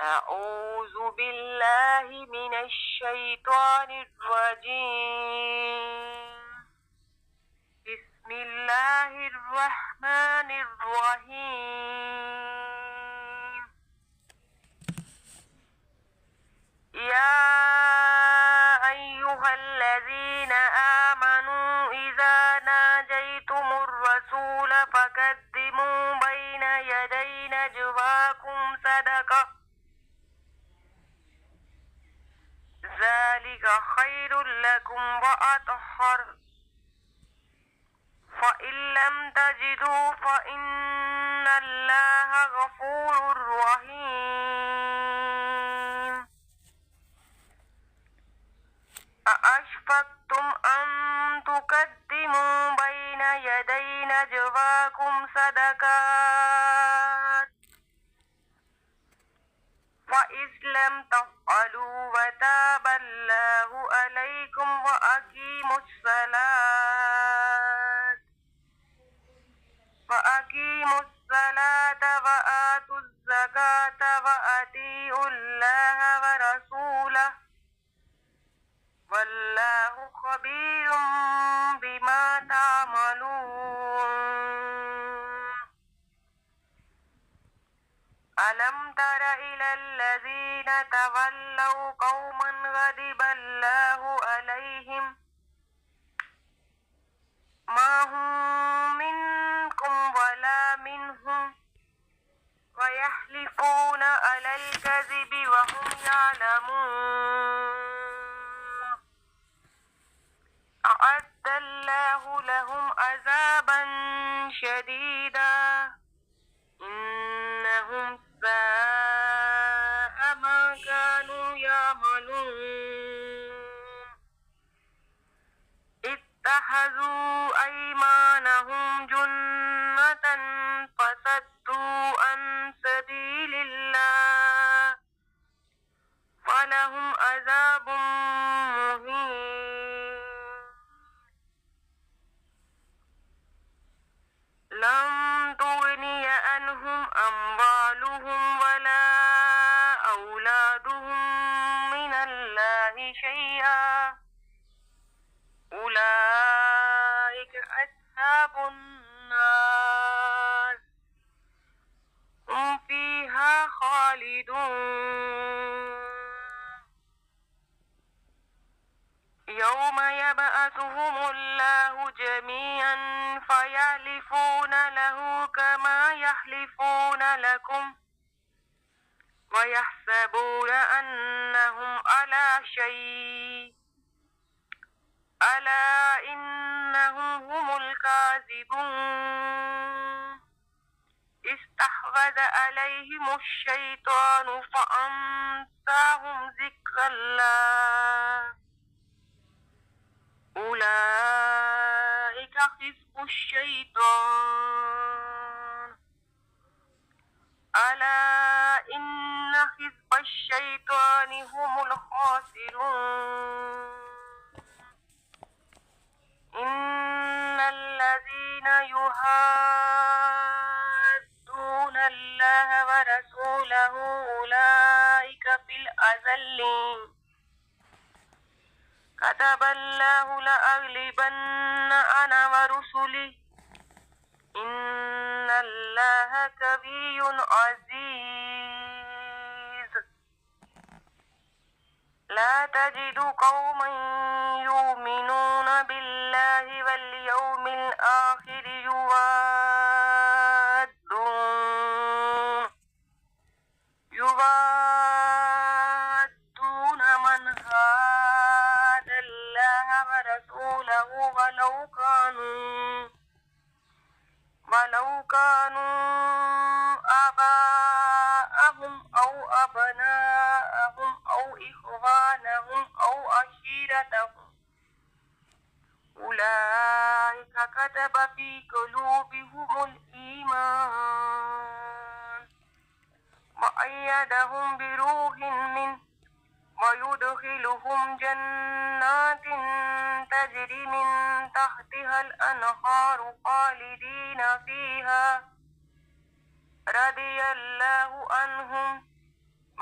أعوذ بالله من الشيطان الرجيم. بسم الله الرحمن الرحيم. يا أيها الذين آمنوا إذا ناجيتم الرسول فقدموا بين يدي نجواكم صدقة، ذلك خير لكم وأطهر، فإن لم تجدوا فإن الله غفور رحيم. أأشفقتم أن تقدموا بين يدي نجواكم صدقات، فإذ لم تفعلوا وتاب الله عليكم وأقيموا الصلاة وآتوا الزكاة وأطيعوا الله ورسوله، والله خبير بما تعملون. ألم تر إلى الذين تولوا قوما غضب الله عليهم ما هم منكم ولا منهم ويحلفون على الكذب وهم يعلمون. أعد الله لهم عذابا شديدا إنهم ساء ما كانوا يعملون. اتخذوا أيمانهم جنة فصدوا عن سبيل الله فلهم عذاب مهين. لن تغني عنهم أموالهم ولا أولادهم من الله شيئا، أولئك أصحاب النار هم فيها خالدون. يوم يبعثهم الله جميعا فيحلفون له كما يحلفون لكم ويحسبون أنهم على شيء، ألا إنهم هم الكاذبون. استحوذ عليهم الشيطان فأنساهم ذكر الله، أولئك حزب الشيطان، ألا إن حزب الشيطان هم الخاسرون. إن الذين يحادون الله ورسوله أولئك في الأذلين. كتب الله لأغلبن أنا ورسلي إن الله قوي عزيز. لا تجد قوما يؤمنون بالله واليوم الآخر يوادون من حاد الله ورسوله ولو كانوا آباءهم أو أبناءهم أو إخوانهم أو عشيرتهم، أولئك كتب في قلوبهم الإيمان وأيدهم بروح منه ويدخلهم جنات تجري من تحتها الأنهار خالدين فيها رضي الله عنهم